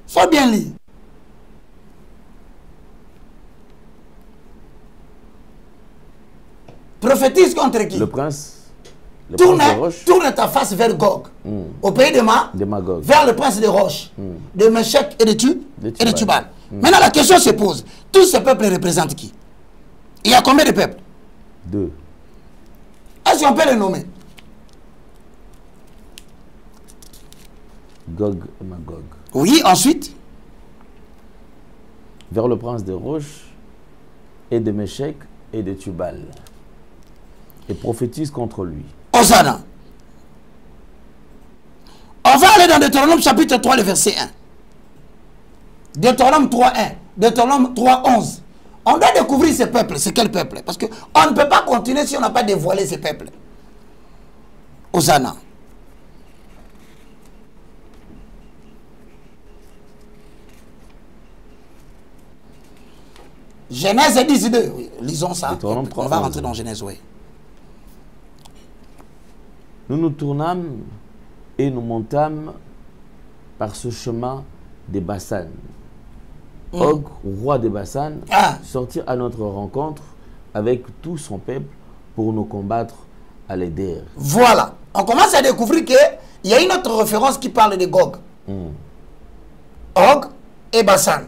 Faut bien lire. Prophétise contre qui? Le prince. Tourne ta face vers Gog, au pays de Magog, vers le prince de Roche, de Méchec et de Tubal. Maintenant, la question se pose. Tous ces peuples représentent qui? Il y a combien de peuples? 2. Est-ce qu'on peut les nommer? Gog et Magog. Oui, ensuite? Vers le prince de Roche et de Méchec et de Tubal. Et prophétise contre lui. Hosanna. On va aller dans Deutéronome chapitre 3, le verset 1. Deutéronome 3, 1. Deutéronome 3, 11. On doit découvrir ces peuples. C'est quel peuple? Parce qu'on ne peut pas continuer si on n'a pas dévoilé ces peuples. Hosanna. Genèse 12, oui, lisons ça. Deutéronome On 3, va rentrer dans Genèse, oui. Nous nous tournâmes et nous montâmes par ce chemin des Bassan. Og, roi des Bassan, sortit à notre rencontre avec tout son peuple pour nous combattre à l'Éder. Voilà. On commence à découvrir qu'il y a une autre référence qui parle de Gog. Og et Bassan.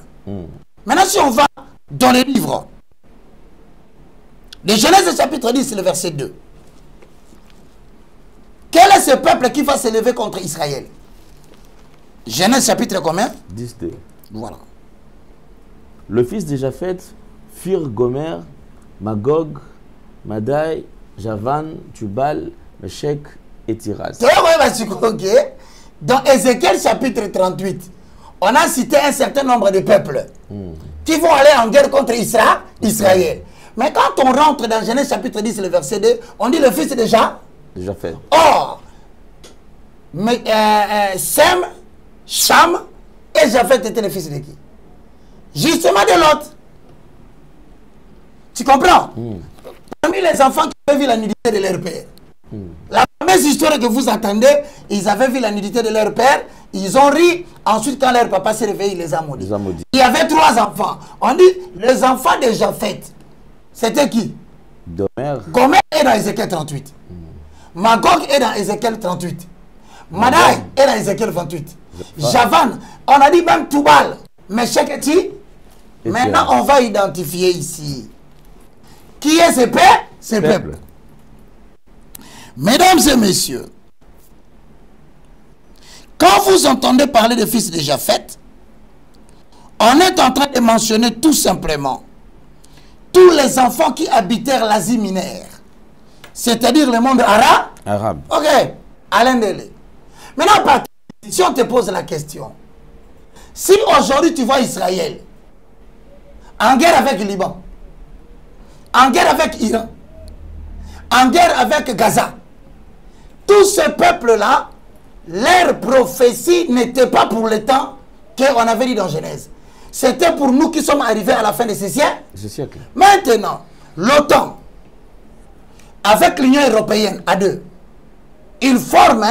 Maintenant, si on va dans les livres de Genèse chapitre 10, le verset 2. Quel est ce peuple qui va s'élever contre Israël? Genèse chapitre combien? 10. Voilà. Le fils de Japhet firent Gomer, Magog, Madai, Javan, Tubal, Meshech et Tiras. Dans Ézéchiel chapitre 38, on a cité un certain nombre de peuples qui vont aller en guerre contre Israël. Mais quand on rentre dans Genèse chapitre 10, le verset 2, on dit le fils de Japhet. Or, Sem, Cham et Japhet étaient les fils de qui? Justement de l'autre. Tu comprends? Parmi les enfants qui avaient vu la nudité de leur père. La fameuse histoire que vous entendez, ils avaient vu la nudité de leur père, ils ont ri. Ensuite, quand leur papa s'est réveillé, il les a maudits. Il y avait 3 enfants. On dit les enfants de Japhet. C'était qui? Gomer est dans Ézéchiel 38. Magog est dans Ézéchiel 38. Madai est dans Ézéchiel 28. Javan, on a dit même Tubal. Meshech et Tiras. Maintenant, on va identifier ici. Qui est ce peuple? Mesdames et messieurs, quand vous entendez parler des fils de Japhet, on est en train de mentionner tout simplement tous les enfants qui habitèrent l'Asie mineure, c'est-à-dire le monde arabe. Ok, Alain Delé. Maintenant, si on te pose la question, si aujourd'hui tu vois Israël en guerre avec le Liban, en guerre avec Iran, en guerre avec Gaza, tous ces peuples-là, leur prophétie n'était pas pour le temps qu'on avait dit dans Genèse. C'était pour nous qui sommes arrivés à la fin de ce siècle. Maintenant, l'OTAN, avec l'Union européenne à deux, ils forment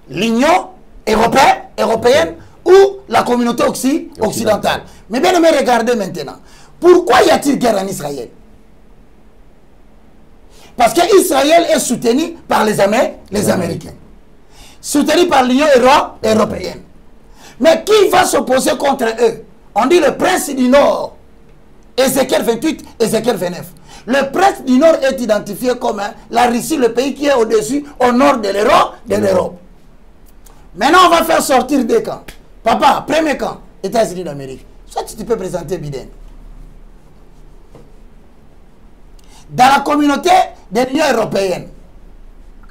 l'Union européenne ou la communauté occidentale. Mais bien aimé, regardez maintenant. Pourquoi y a-t-il guerre en Israël? Parce qu'Israël est soutenu par les Américains. Soutenu par l'Union européenne. Mais qui va s'opposer contre eux? On dit le prince du Nord. Ézéchiel 28, Ézéchiel 29. Le prince du Nord est identifié comme la Russie, le pays qui est au-dessus, au nord de l'Europe. Maintenant, on va faire sortir des camps. Papa, premier camp, États-Unis d'Amérique. Soit tu peux présenter Biden. Dans la communauté de l'Union européenne,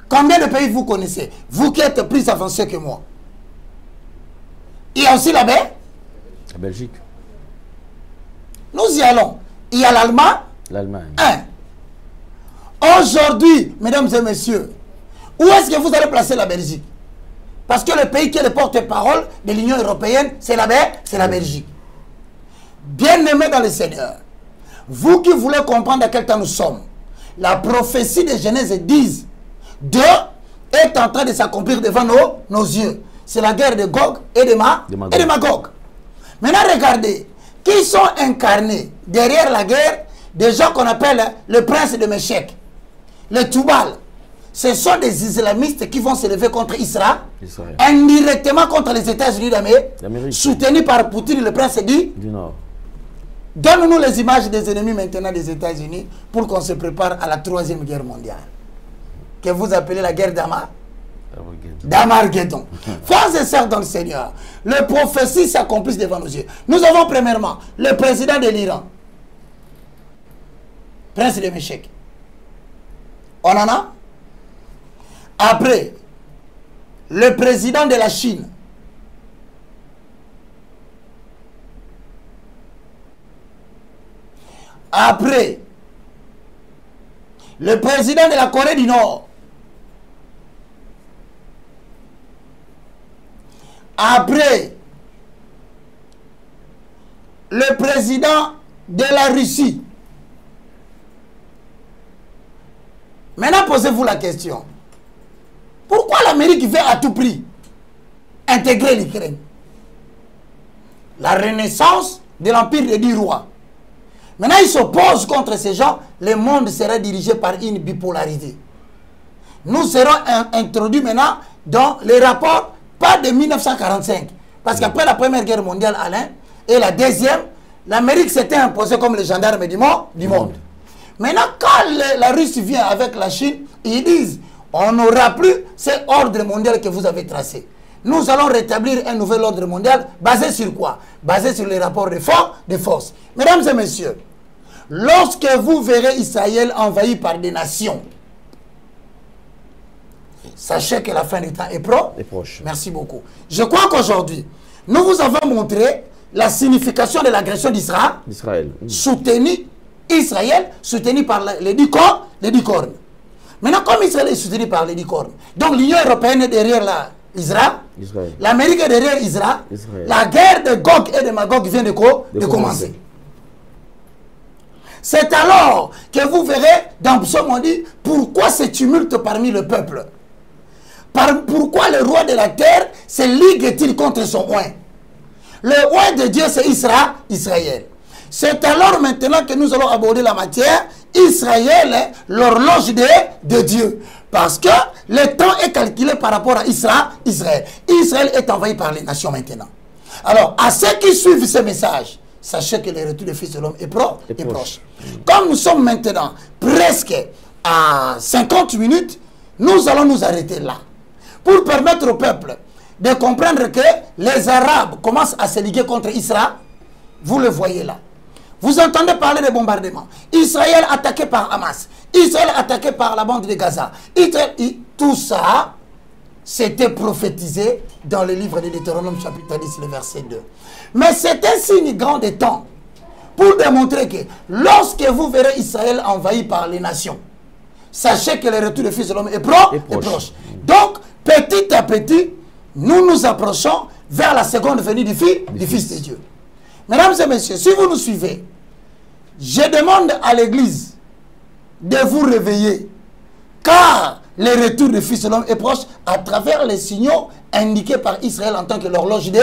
combien de pays vous connaissez? Vous qui êtes plus avancé que moi. Il y a aussi la Belgique. Nous y allons. Il y a l'Allemagne. Aujourd'hui, mesdames et messieurs, où est-ce que vous allez placer la Belgique? Parce que le pays qui est le porte-parole de l'Union européenne, c'est la Belgique. Bien-aimés dans le Seigneur, vous qui voulez comprendre à quel temps nous sommes, la prophétie de Genèse 10, 2 est en train de s'accomplir devant nos yeux. C'est la guerre de Gog et de Magog. Maintenant, regardez, qui sont incarnés derrière la guerre des gens qu'on appelle le prince de Meshech, le Tubal. Ce sont des islamistes qui vont s'élever contre Israël, indirectement contre les États-Unis d'Amérique, soutenus par Poutine, le prince du Nord. Donne-nous les images des ennemis maintenant des États-Unis pour qu'on se prépare à la 3e guerre mondiale, que vous appelez la guerre d'Armageddon. Frères et sœurs dans le Seigneur, les prophéties s'accomplissent devant nos yeux. Nous avons premièrement le président de l'Iran, prince de Meshech. On en a. Après, le président de la Chine. Après, le président de la Corée du Nord. Après, le président de la Russie. Maintenant, posez-vous la question. Pourquoi l'Amérique veut à tout prix intégrer l'Ukraine? La renaissance de l'empire des 10 rois. Maintenant, ils s'opposent contre ces gens. Le monde sera dirigé par une bipolarité. Nous serons introduits maintenant dans les rapports, pas de 1945. Parce qu'après la Première Guerre mondiale, Alain, et la deuxième, l'Amérique s'était imposée comme le gendarme du monde. Maintenant, quand la Russie vient avec la Chine, ils disent, on n'aura plus cet ordre mondial que vous avez tracé. Nous allons rétablir un nouvel ordre mondial basé sur quoi? Basé sur les rapports de force. Mesdames et messieurs, lorsque vous verrez Israël envahi par des nations, sachez que la fin du temps est proche. Merci beaucoup. Je crois qu'aujourd'hui, nous vous avons montré la signification de l'agression d'Israël. Israël soutenu par les 10 cornes. Maintenant, comme Israël est soutenu par les 10 cornes, donc l'Union européenne est derrière Israël. L'Amérique est derrière Israël. La guerre de Gog et de Magog vient de commencer. C'est alors que vous verrez dans Psaume on dit pourquoi ce tumulte parmi le peuple. Pourquoi le roi de la terre se ligue-t-il contre son oint? Le oint de Dieu, c'est Israël. C'est alors maintenant que nous allons aborder la matière. Israël est l'horloge de Dieu. Parce que le temps est calculé par rapport à Israël. Israël est envahi par les nations maintenant. Alors, à ceux qui suivent ce message, sachez que le retour du Fils de l'homme est proche. Comme nous sommes maintenant presque à 50 minutes, nous allons nous arrêter là. Pour permettre au peuple de comprendre que les Arabes commencent à se liguer contre Israël. Vous le voyez là. Vous entendez parler de bombardements. Israël attaqué par Hamas. Israël attaqué par la bande de Gaza. Tout ça, c'était prophétisé dans le livre de Deutéronome chapitre 10, le verset 2. Mais c'est un signe grand de temps pour démontrer que lorsque vous verrez Israël envahi par les nations, sachez que le retour du Fils de l'homme est proche. Donc, petit à petit, nous nous approchons vers la seconde venue du Fils de Dieu. Mesdames et messieurs, si vous nous suivez, je demande à l'Église de vous réveiller, car le retour du Fils de l'homme est proche à travers les signaux indiqués par Israël en tant que l'horloge de Dieu.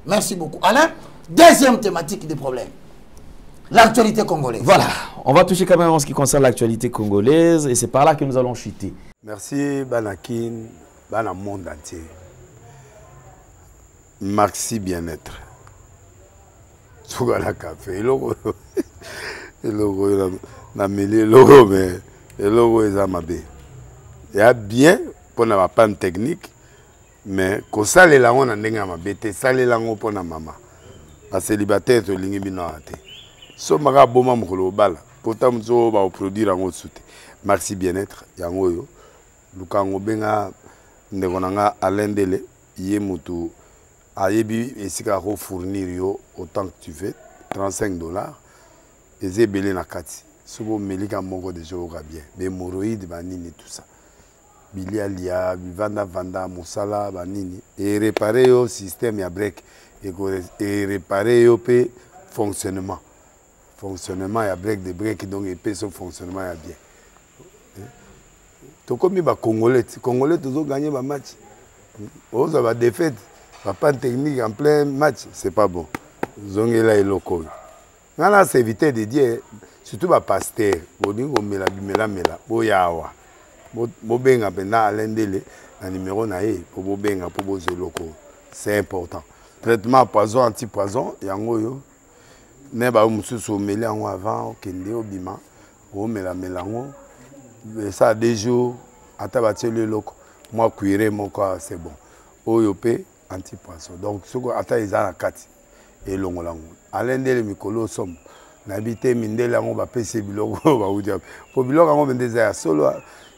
Merci beaucoup. Alain, deuxième thématique du problème, l'actualité congolaise. Voilà, on va toucher quand même en ce qui concerne l'actualité congolaise et c'est par là que nous allons chuter. Merci Banakin, Bana monde entier. Merci bien-être. Sougala café, le logo na mêlé logo mais le logo est amabé. Il y a bien pour na panne technique mais ko sale la on ndenge amabé te sale la ngo pona mama. Ba célibataire to lingi bino ate. So maka boma mukolo bala. Pourtant mzo ba produire ngo soute. Merci bien-être yango yo. Lukango benga ndekonanga alendele ye mutu Ayebi esika ko fournir yo autant que tu veux, $35. Et c'est belé na kati. Sobo melika moko de joga bien. Be hémorroïdes banini tout ça. Bilia lia, vanda musala banini et réparer yo système ya break et réparer yo pe fonctionnement. Fonctionnement ya break de break donc et pe son fonctionnement ya bien. To comme ba congolais toujours gagner ba match. On va défaite. Pas de technique en plein match, c'est pas bon. Zongela et loco. Nana c'est éviter de dire, surtout ba pasteur, bodingo mela boyawa. Bobenga pena alendele na numéro nae pour bobenga pour boze loco. C'est important. Traitement poison anti-poison, yango yo. Ne ba mususu meli yango avant kende obima, o melango. Ça a des jours atabatie le loco. Moi cuire mon corps c'est bon. Oyope anti-poisson. Donc, ce qu'on attend, ils ont la carte. Et l'on l'a. Alain Dele Mikolo somme. N'habité Mindele, on va payer Biloko. Pour Biloko, on va dire solo.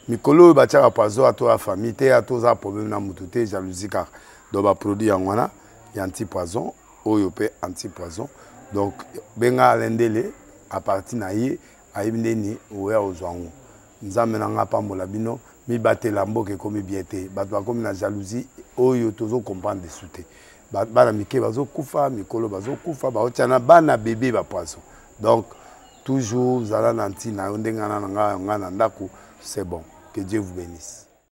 Mikolo, il va tirer à poisson à toi, famille, à toi, à problème, à moutoute, jalousie, car. Donc, va produire en wana, il y a anti-poisson, oyopé anti-poisson. Donc, benga Alain Dele, à partir naïe, à Imdeni, ou à Ozwango. Nous amenons pas mon labino. Mi batte lambo ke komi biete batwa komi na jalousie oyo tozo comprendre de souté bana mike bazo kufa mikolo bazo kufa ba otiana bana bébé ba poisson Donc, toujours, c'est bon. Que Dieu vous bénisse.